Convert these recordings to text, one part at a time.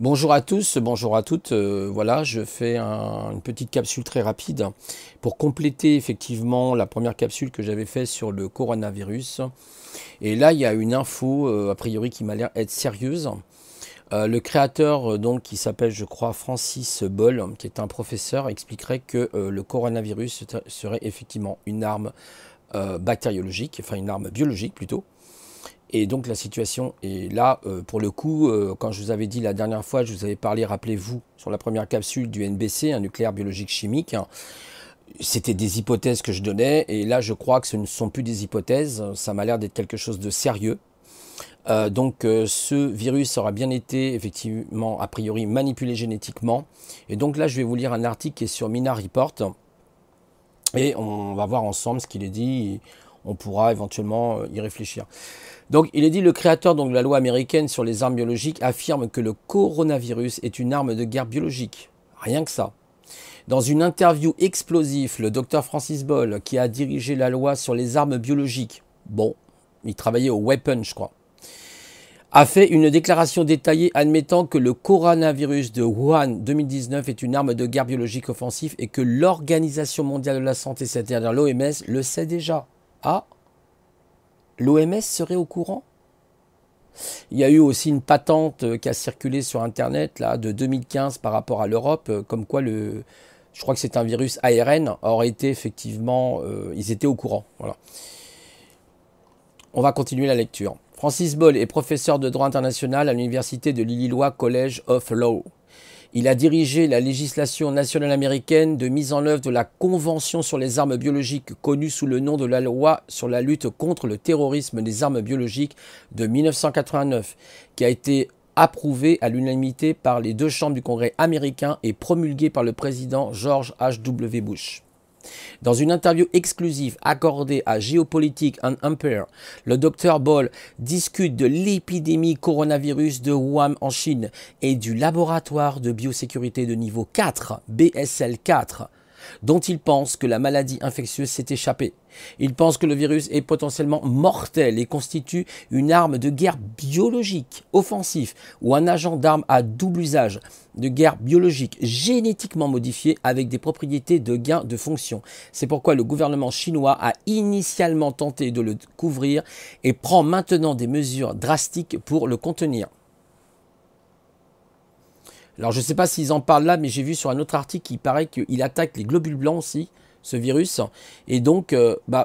Bonjour à tous, bonjour à toutes. Voilà, je fais une petite capsule très rapide pour compléter effectivement la première capsule que j'avais faite sur le coronavirus. Et là, il y a une info, a priori, qui m'a l'air être sérieuse. Le créateur, donc, qui s'appelle, je crois, Francis Boll, qui est un professeur, expliquerait que le coronavirus serait effectivement une arme bactériologique, enfin une arme biologique plutôt. Et donc la situation est là, pour le coup, quand je vous avais dit la dernière fois, je vous avais parlé, rappelez-vous, sur la première capsule du NBC, un nucléaire biologique chimique, hein, c'était des hypothèses que je donnais, et là je crois que ce ne sont plus des hypothèses, ça m'a l'air d'être quelque chose de sérieux. Ce virus aura bien été effectivement a priori manipulé génétiquement, et donc là je vais vous lire un article qui est sur Mina Report, et on va voir ensemble ce qu'il est dit, et on pourra éventuellement y réfléchir. Donc, il est dit, le créateur donc, de la loi américaine sur les armes biologiques affirme que le coronavirus est une arme de guerre biologique. Rien que ça. Dans une interview explosive, le docteur Francis Boll, qui a dirigé la loi sur les armes biologiques, bon, il travaillait au Weapon, je crois, a fait une déclaration détaillée admettant que le coronavirus de Wuhan 2019 est une arme de guerre biologique offensive et que l'Organisation mondiale de la santé, c'est-à-dire l'OMS, le sait déjà. Ah, l'OMS serait au courant? Il y a eu aussi une patente qui a circulé sur Internet là, de 2015 par rapport à l'Europe, comme quoi je crois que c'est un virus ARN, aurait été effectivement, ils étaient au courant. Voilà. On va continuer la lecture. Francis Boll est professeur de droit international à l'université de l'Illinois College of Law. Il a dirigé la législation nationale américaine de mise en œuvre de la Convention sur les armes biologiques, connue sous le nom de la loi sur la lutte contre le terrorisme des armes biologiques de 1989, qui a été approuvée à l'unanimité par les deux chambres du Congrès américain et promulguée par le président George H.W. Bush. Dans une interview exclusive accordée à Geopolitics and Empire, le Dr Boll discute de l'épidémie coronavirus de Wuhan en Chine et du laboratoire de biosécurité de niveau 4, BSL 4, dont il pense que la maladie infectieuse s'est échappée. Il pense que le virus est potentiellement mortel et constitue une arme de guerre biologique offensif ou un agent d'arme à double usage de guerre biologique génétiquement modifié avec des propriétés de gain de fonction. C'est pourquoi le gouvernement chinois a initialement tenté de le couvrir et prend maintenant des mesures drastiques pour le contenir. Alors je ne sais pas s'ils en parlent là, mais j'ai vu sur un autre article qu'il paraît qu'il attaque les globules blancs aussi, ce virus. Et donc,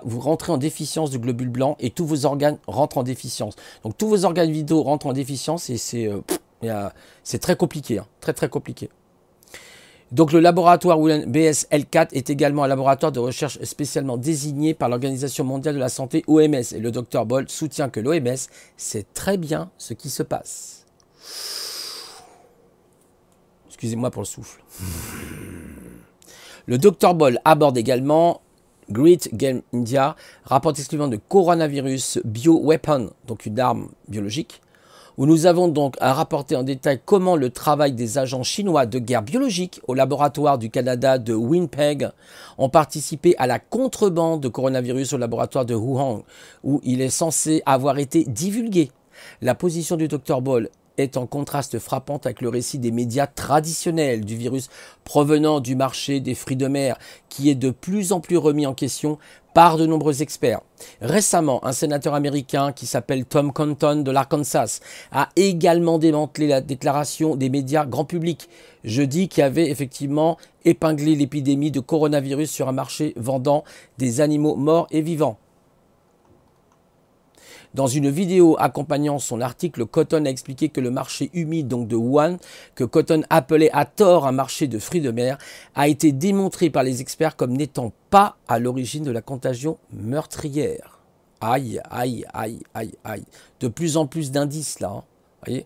vous rentrez en déficience de globules blancs et tous vos organes rentrent en déficience. Donc tous vos organes vitaux rentrent en déficience et c'est très compliqué, hein, très très compliqué. Donc le laboratoire BSL4 est également un laboratoire de recherche spécialement désigné par l'Organisation mondiale de la santé OMS. Et le Dr Boll soutient que l'OMS sait très bien ce qui se passe. Excusez-moi pour le souffle. Le Dr Boll aborde également Great Game India, rapporte exclusivement de coronavirus bioweapon, donc une arme biologique, où nous avons donc à rapporter en détail comment le travail des agents chinois de guerre biologique au laboratoire du Canada de Winnipeg ont participé à la contrebande de coronavirus au laboratoire de Wuhan, où il est censé avoir été divulgué. La position du Dr Boll est en contraste frappant avec le récit des médias traditionnels du virus provenant du marché des fruits de mer, qui est de plus en plus remis en question par de nombreux experts. Récemment, un sénateur américain qui s'appelle Tom Cotton de l'Arkansas a également démantelé la déclaration des médias grand public jeudi qui avait effectivement épinglé l'épidémie de coronavirus sur un marché vendant des animaux morts et vivants. Dans une vidéo accompagnant son article, Cotton a expliqué que le marché humide donc de Wuhan, que Cotton appelait à tort un marché de fruits de mer, a été démontré par les experts comme n'étant pas à l'origine de la contagion meurtrière. Aïe, aïe, aïe, aïe, aïe. De plus en plus d'indices là, voyez.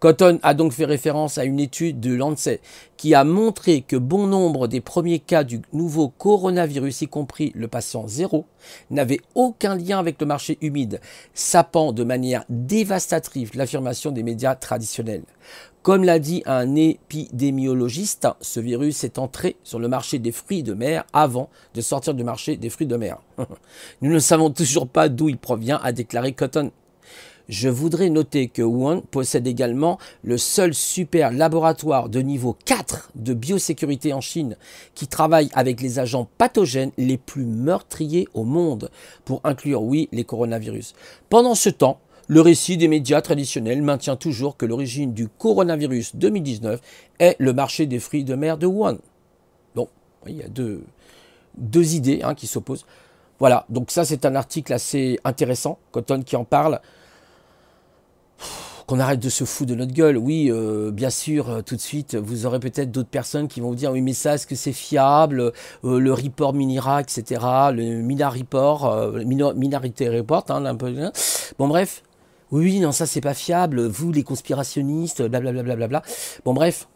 Cotton a donc fait référence à une étude de Lancet qui a montré que bon nombre des premiers cas du nouveau coronavirus, y compris le patient 0, n'avaient aucun lien avec le marché humide, sapant de manière dévastatrice l'affirmation des médias traditionnels. Comme l'a dit un épidémiologiste, ce virus est entré sur le marché des fruits de mer avant de sortir du marché des fruits de mer. Nous ne savons toujours pas d'où il provient, a déclaré Cotton. Je voudrais noter que Wuhan possède également le seul super laboratoire de niveau 4 de biosécurité en Chine qui travaille avec les agents pathogènes les plus meurtriers au monde, pour inclure, oui, les coronavirus. Pendant ce temps, le récit des médias traditionnels maintient toujours que l'origine du coronavirus 2019 est le marché des fruits de mer de Wuhan. Bon, il y a deux idées qui s'opposent. Voilà, donc ça c'est un article assez intéressant, Cotton qui en parle. Qu'on arrête de se foutre de notre gueule. Oui, bien sûr, tout de suite, vous aurez peut-être d'autres personnes qui vont vous dire, oui, mais ça, est-ce que c'est fiable, le report Minira, etc., le Mina Report, Minority Report, un peu. Bon, bref. Oui, non, ça, c'est pas fiable. Vous, les conspirationnistes, blablabla. Bla. Bon, bref.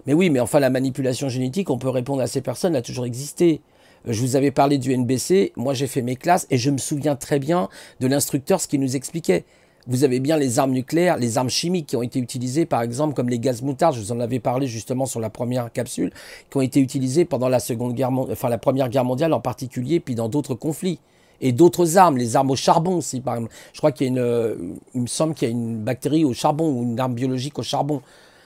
Mais oui, mais enfin, la manipulation génétique, on peut répondre à ces personnes, a toujours existé. Je vous avais parlé du NBC, moi j'ai fait mes classes et je me souviens très bien de l'instructeur, ce qu'il nous expliquait. Vous avez bien les armes nucléaires, les armes chimiques qui ont été utilisées, par exemple, comme les gaz moutardes, je vous en avais parlé justement sur la première capsule, qui ont été utilisées pendant la la Première Guerre mondiale en particulier, puis dans d'autres conflits. Et d'autres armes, les armes au charbon aussi, par exemple. Je crois qu'il y a il me semble qu'il y a une bactérie au charbon ou une arme biologique au charbon.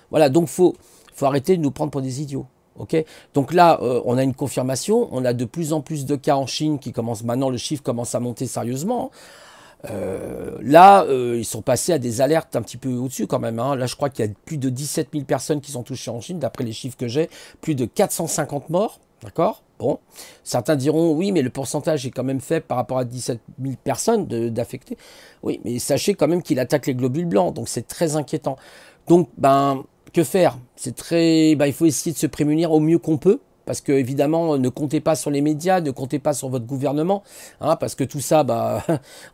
Voilà, donc faut arrêter de nous prendre pour des idiots. Okay, donc là, on a une confirmation, on a de plus en plus de cas en Chine qui commencent, maintenant le chiffre commence à monter sérieusement. Ils sont passés à des alertes un petit peu au-dessus quand même. Là, je crois qu'il y a plus de 17 000 personnes qui sont touchées en Chine, d'après les chiffres que j'ai, plus de 450 morts, d'accord? Bon, certains diront, oui, mais le pourcentage est quand même faible par rapport à 17 000 personnes d'affectés. Oui, mais sachez quand même qu'il attaque les globules blancs, donc c'est très inquiétant. Donc, que faire? Il faut essayer de se prémunir au mieux qu'on peut. Parce que, évidemment, ne comptez pas sur les médias, ne comptez pas sur votre gouvernement, parce que tout ça,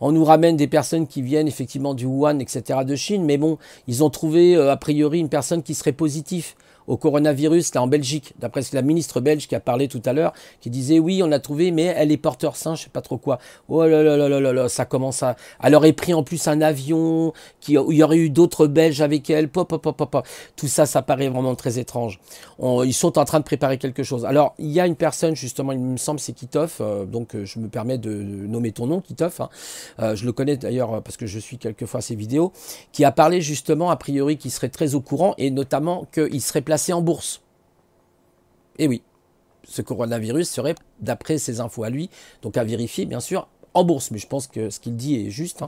on nous ramène des personnes qui viennent effectivement du Wuhan, etc., de Chine, mais bon, ils ont trouvé a priori une personne qui serait positive au coronavirus, là en Belgique, d'après la ministre belge qui a parlé tout à l'heure, qui disait oui, on a trouvé, mais elle est porteur sain, je sais pas trop quoi. Oh là là là là là, ça commence à... Elle aurait pris en plus un avion, où il y aurait eu d'autres Belges avec elle, tout ça, ça paraît vraiment très étrange. Ils sont en train de préparer quelque chose. Alors, il y a une personne, justement, il me semble, c'est Kitov, donc je me permets de nommer ton nom, Kitov, je le connais d'ailleurs parce que je suis quelquefois ses vidéos, qui a parlé justement, a priori, qu'il serait très au courant, et notamment qu'il serait placé en bourse. Et oui, ce coronavirus serait, d'après ses infos à lui, donc à vérifier bien sûr, en bourse, mais je pense que ce qu'il dit est juste.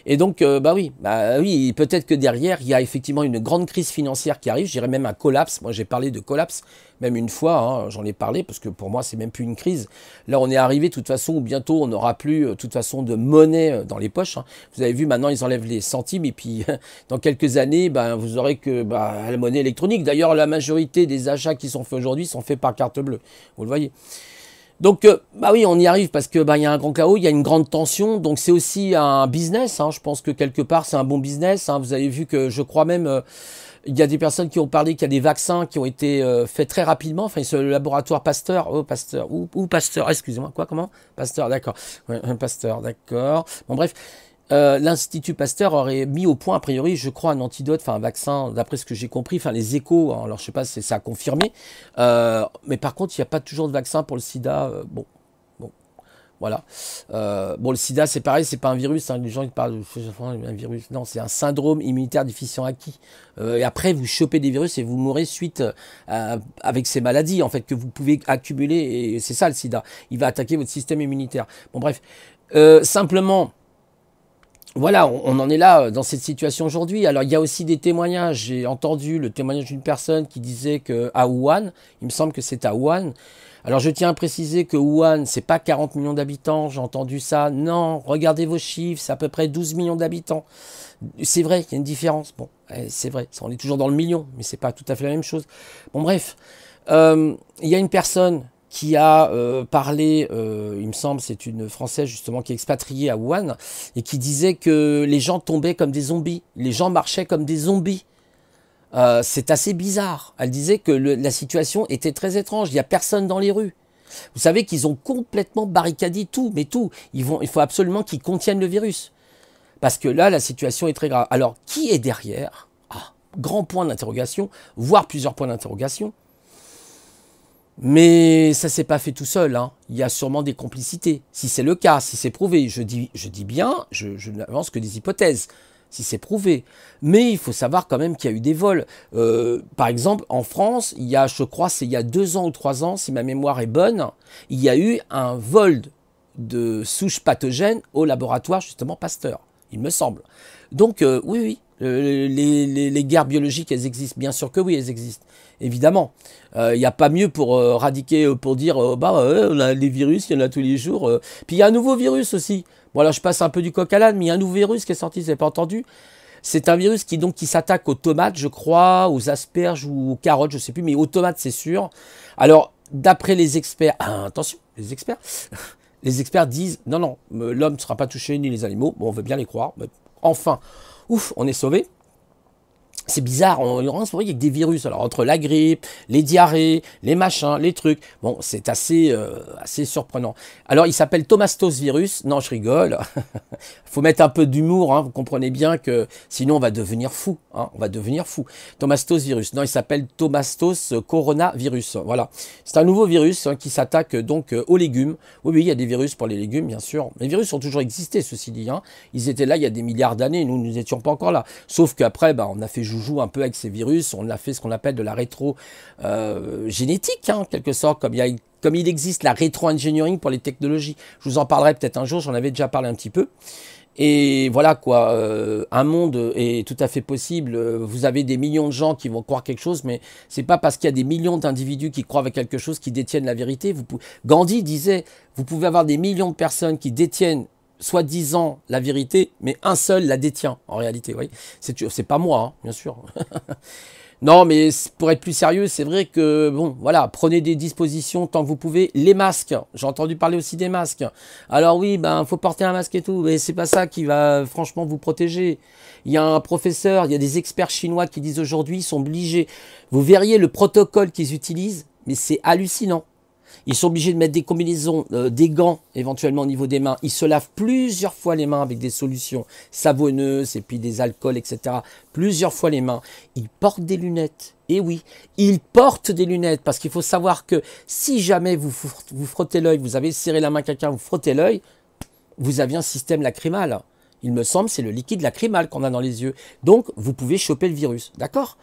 Et donc, oui, peut-être que derrière, il y a effectivement une grande crise financière qui arrive, je dirais même un collapse. Moi, j'ai parlé de collapse, même une fois, j'en ai parlé, parce que pour moi, c'est même plus une crise. Là, on est arrivé, de toute façon, où bientôt, on n'aura plus, de toute façon, de monnaie dans les poches. Vous avez vu, maintenant, ils enlèvent les centimes, et puis, dans quelques années, vous aurez que la monnaie électronique. D'ailleurs, la majorité des achats qui sont faits aujourd'hui sont faits par carte bleue. Vous le voyez. Donc, oui, on y arrive parce que y a un grand chaos, il y a une grande tension, donc c'est aussi un business. Je pense que quelque part, c'est un bon business. Vous avez vu que je crois même, il y a des personnes qui ont parlé qu'il y a des vaccins qui ont été faits très rapidement. Enfin, c'est le laboratoire Pasteur, Pasteur, excusez-moi, comment Pasteur, d'accord. Ouais, Pasteur, d'accord. Bon, bref. L'Institut Pasteur aurait mis au point, a priori, je crois, un antidote, un vaccin, d'après ce que j'ai compris, les échos, alors je sais pas si ça a confirmé, mais par contre, il n'y a pas toujours de vaccin pour le sida, bon, voilà. Le sida, c'est pareil, c'est pas un virus, les gens ils parlent un virus, non, c'est un syndrome immunitaire déficient acquis, et après, vous chopez des virus et vous mourrez suite avec ces maladies, en fait, que vous pouvez accumuler, et c'est ça le sida, il va attaquer votre système immunitaire. Bon, bref, simplement... Voilà, on en est là dans cette situation aujourd'hui. Alors, il y a aussi des témoignages. J'ai entendu le témoignage d'une personne qui disait qu'à Wuhan, il me semble que c'est à Wuhan. Alors, je tiens à préciser que Wuhan, c'est pas 40 millions d'habitants. J'ai entendu ça. Non, regardez vos chiffres, c'est à peu près 12 millions d'habitants. C'est vrai qu'il y a une différence. Bon, c'est vrai, on est toujours dans le million, mais c'est pas tout à fait la même chose. Bon, bref, il y a une personne qui a parlé, il me semble, c'est une Française justement qui est expatriée à Wuhan, et qui disait que les gens tombaient comme des zombies, les gens marchaient comme des zombies. C'est assez bizarre. Elle disait que la situation était très étrange, il n'y a personne dans les rues. Vous savez qu'ils ont complètement barricadé tout, mais tout. Il faut absolument qu'ils contiennent le virus. Parce que là, la situation est très grave. Alors, qui est derrière? Grand point d'interrogation, voire plusieurs points d'interrogation. Mais ça ne s'est pas fait tout seul. Il y a sûrement des complicités. Si c'est le cas, si c'est prouvé, je dis bien, je n'avance que des hypothèses. si c'est prouvé. Mais il faut savoir quand même qu'il y a eu des vols. Par exemple, en France, il y a, je crois, c'est il y a 2 ans ou 3 ans, si ma mémoire est bonne, il y a eu un vol de souches pathogènes au laboratoire, justement, Pasteur, il me semble. Donc, oui, oui, les guerres biologiques, elles existent. Bien sûr que oui, elles existent. Évidemment. Il n'y a pas mieux pour pour dire, bah ouais, on a les virus, il y en a tous les jours. Puis il y a un nouveau virus aussi. Bon, là, je passe un peu du coq à l'âne, mais il y a un nouveau virus qui est sorti, vous n'avez pas entendu? C'est un virus qui s'attaque aux tomates, je crois, aux asperges ou aux carottes, je ne sais plus, mais aux tomates, c'est sûr. Alors, d'après les experts, attention, les experts, les experts disent, non, non, l'homme ne sera pas touché, ni les animaux. Bon, on veut bien les croire. Mais enfin, ouf, on est sauvé. C'est bizarre, on se voit avec des virus. Alors, entre la grippe, les diarrhées, les machins, les trucs, bon, c'est assez surprenant. Alors, il s'appelle Thomastos virus. Non, je rigole. Faut mettre un peu d'humour, hein, vous comprenez bien que sinon on va devenir fou. Hein, on va devenir fou. Thomastos virus. Non, il s'appelle Thomastos coronavirus. Voilà. C'est un nouveau virus qui s'attaque donc aux légumes. Oui, oui, il y a des virus pour les légumes, bien sûr. Les virus ont toujours existé, ceci dit. Hein. Ils étaient là il y a des milliards d'années. Nous n'étions pas encore là. Sauf qu'après, bah, on a fait joue un peu avec ces virus, on a fait ce qu'on appelle de la rétro-génétique, en quelque sorte, comme il existe la rétro-engineering pour les technologies. Je vous en parlerai peut-être un jour, j'en avais déjà parlé un petit peu. Et voilà quoi, un monde est tout à fait possible. Vous avez des millions de gens qui vont croire quelque chose, mais c'est pas parce qu'il y a des millions d'individus qui croient avec quelque chose qui détiennent la vérité. Gandhi disait, vous pouvez avoir des millions de personnes qui détiennent soi-disant la vérité, mais un seul la détient en réalité. Oui, c'est pas moi, hein, bien sûr. Non, mais pour être plus sérieux, c'est vrai que, bon, voilà, prenez des dispositions tant que vous pouvez. Les masques, j'ai entendu parler aussi des masques. Alors oui, ben, faut porter un masque et tout, mais c'est pas ça qui va franchement vous protéger. Il y a un professeur, il y a des experts chinois qui disent aujourd'hui, ils sont obligés. Vous verriez le protocole qu'ils utilisent, mais c'est hallucinant. Ils sont obligés de mettre des combinaisons, des gants éventuellement au niveau des mains. Ils se lavent plusieurs fois les mains avec des solutions savonneuses et puis des alcools, etc. Plusieurs fois les mains. Ils portent des lunettes. Et oui, ils portent des lunettes parce qu'il faut savoir que si jamais vous frottez l'œil, vous avez serré la main à quelqu'un, vous frottez l'œil, vous avez un système lacrymal. Il me semble c'est le liquide lacrymal qu'on a dans les yeux. Donc, vous pouvez choper le virus. D'accord ?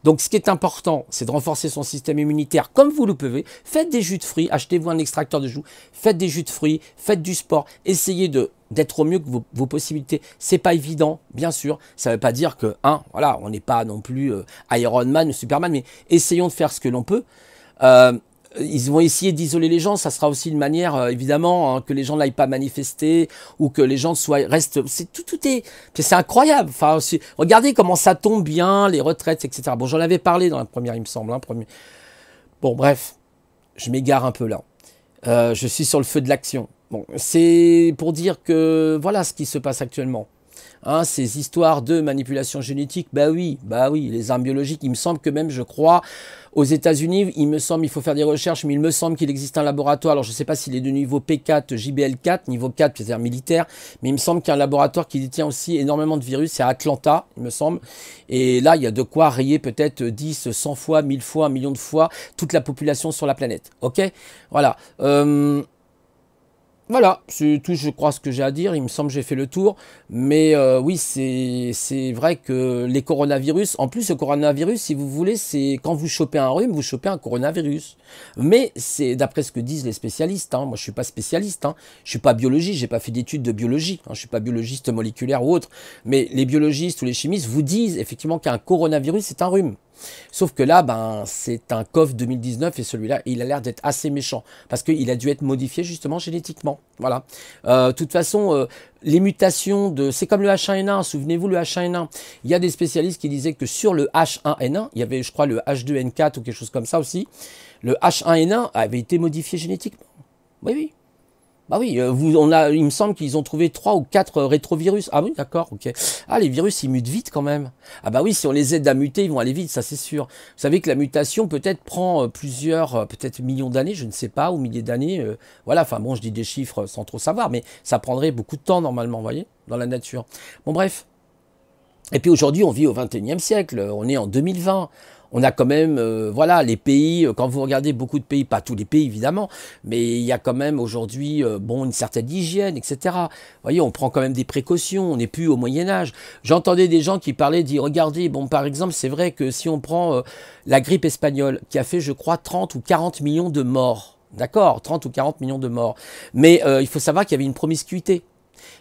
Donc, ce qui est important, c'est de renforcer son système immunitaire comme vous le pouvez. Faites des jus de fruits, achetez-vous un extracteur de jus, faites des jus de fruits, faites du sport, essayez d'être au mieux que vos possibilités. C'est pas évident, bien sûr. Ça ne veut pas dire que, voilà, on n'est pas non plus Iron Man ou Superman, mais essayons de faire ce que l'on peut. Ils vont essayer d'isoler les gens, ça sera aussi une manière, évidemment, que les gens n'aillent pas manifester ou que les gens restent. C'est incroyable. Enfin, regardez comment ça tombe bien, les retraites, etc. Bon, j'en avais parlé dans la première, il me semble. Bon, bref, je m'égare un peu là. Je suis sur le feu de l'action. Bon, c'est pour dire que voilà ce qui se passe actuellement. Hein, ces histoires de manipulation génétique, bah oui, les armes biologiques, il me semble que même, je crois, aux États-Unis, il faut faire des recherches, mais il me semble qu'il existe un laboratoire, alors je ne sais pas s'il est de niveau P4, JBL4, niveau 4, c'est-à-dire militaire, mais il me semble qu'il y a un laboratoire qui détient aussi énormément de virus, c'est à Atlanta, il me semble, et là, il y a de quoi rayer peut-être 10, 100 fois, 1000 fois, 1 million de fois toute la population sur la planète, ok? Voilà. Voilà, c'est tout, je crois, ce que j'ai à dire. Il me semble que j'ai fait le tour. Mais oui, c'est vrai que les coronavirus, en plus, le coronavirus, si vous voulez, c'est quand vous chopez un rhume, vous chopez un coronavirus. Mais c'est d'après ce que disent les spécialistes. Hein. Moi, je ne suis pas spécialiste. Hein. Je ne suis pas biologiste, je n'ai pas fait d'études de biologie. Hein. Je ne suis pas biologiste moléculaire ou autre. Mais les biologistes ou les chimistes vous disent effectivement qu'un coronavirus, c'est un rhume. Sauf que là, ben, c'est un COV 2019 et celui-là, il a l'air d'être assez méchant parce qu'il a dû être modifié justement génétiquement. Voilà. De toute façon, les mutations c'est comme le H1N1. Souvenez-vous, le H1N1. Il y a des spécialistes qui disaient que sur le H1N1, il y avait, je crois, le H2N4 ou quelque chose comme ça aussi. Le H1N1 avait été modifié génétiquement. Oui, oui. Bah oui, il me semble qu'ils ont trouvé 3 ou 4 rétrovirus. Ah oui, d'accord, ok. Ah, les virus, ils mutent vite quand même. Ah bah oui, si on les aide à muter, ils vont aller vite, ça c'est sûr. Vous savez que la mutation peut-être prend plusieurs, peut-être millions d'années, je ne sais pas, ou milliers d'années. Voilà, enfin bon, je dis des chiffres sans trop savoir, mais ça prendrait beaucoup de temps normalement, vous voyez, dans la nature. Bon bref. Et puis aujourd'hui, on vit au 21e siècle, on est en 2020. on a quand même, voilà, les pays, quand vous regardez beaucoup de pays, pas tous les pays évidemment, mais il y a quand même aujourd'hui, bon, une certaine hygiène, etc. Vous voyez, on prend quand même des précautions, on n'est plus au Moyen-Âge. J'entendais des gens qui parlaient, disent, regardez, bon, par exemple, c'est vrai que si on prend la grippe espagnole, qui a fait, je crois, 30 ou 40 millions de morts, d'accord, 30 ou 40 millions de morts, mais il faut savoir qu'il y avait une promiscuité.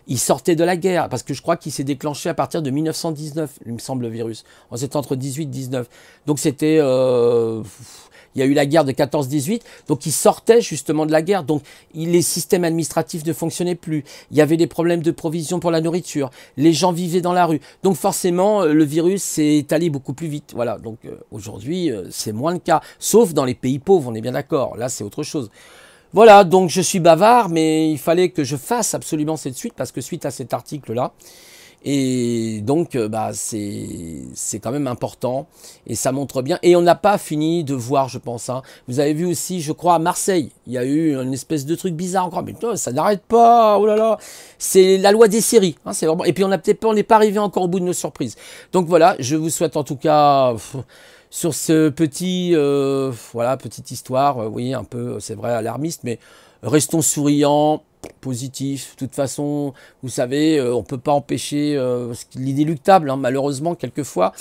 Il sortait de la guerre, parce que je crois qu'il s'est déclenché à partir de 1919, il me semble, le virus. C'était entre 18 et 19. Donc c'était... il y a eu la guerre de 14-18, donc il sortait justement de la guerre. Donc les systèmes administratifs ne fonctionnaient plus. Il y avait des problèmes de provision pour la nourriture. Les gens vivaient dans la rue. Donc forcément, le virus s'est étalé beaucoup plus vite. Voilà, donc aujourd'hui, c'est moins le cas. Sauf dans les pays pauvres, on est bien d'accord. Là, c'est autre chose. Voilà, donc je suis bavard, mais il fallait que je fasse absolument cette suite, parce que suite à cet article-là, et donc bah, c'est quand même important, et ça montre bien. Et on n'a pas fini de voir, je pense. Hein. Vous avez vu aussi, je crois, à Marseille, il y a eu une espèce de truc bizarre encore, mais putain, ça n'arrête pas, oh là là. C'est la loi des séries. Hein, c'est vraiment... Et puis on n'est pas arrivé encore au bout de nos surprises. Donc voilà, je vous souhaite en tout cas... sur ce petit, voilà, petite histoire, oui, un peu, c'est vrai, alarmiste, mais restons souriants, positifs. De toute façon, vous savez, on ne peut pas empêcher l'inéluctable, hein, malheureusement, quelquefois.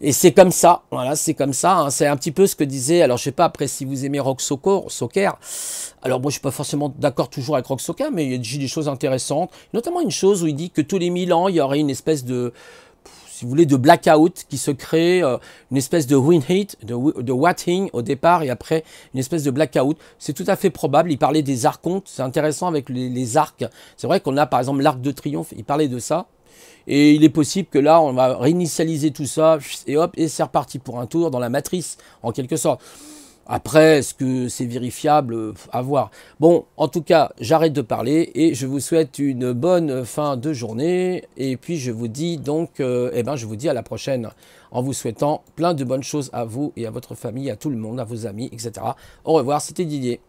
Et c'est comme ça, voilà, c'est comme ça. Hein, c'est un petit peu ce que disait, alors je sais pas après si vous aimez Rock Soccer. Alors moi je suis pas forcément d'accord toujours avec Rock Soccer, mais il dit des choses intéressantes. Notamment une chose où il dit que tous les 1000 ans, il y aurait une espèce de... si vous voulez, de blackout qui se crée, une espèce de wind heat, de watting au départ, et après une espèce de blackout. C'est tout à fait probable. Il parlait des archontes, c'est intéressant avec les arcs. C'est vrai qu'on a par exemple l'arc de triomphe, il parlait de ça. Et il est possible que là, on va réinitialiser tout ça, et hop, et c'est reparti pour un tour dans la matrice, en quelque sorte. Après, est-ce que c'est vérifiable? À voir. Bon, en tout cas, j'arrête de parler et je vous souhaite une bonne fin de journée. Et puis, je vous dis donc, je vous dis à la prochaine en vous souhaitant plein de bonnes choses à vous et à votre famille, à tout le monde, à vos amis, etc. Au revoir, c'était Didier.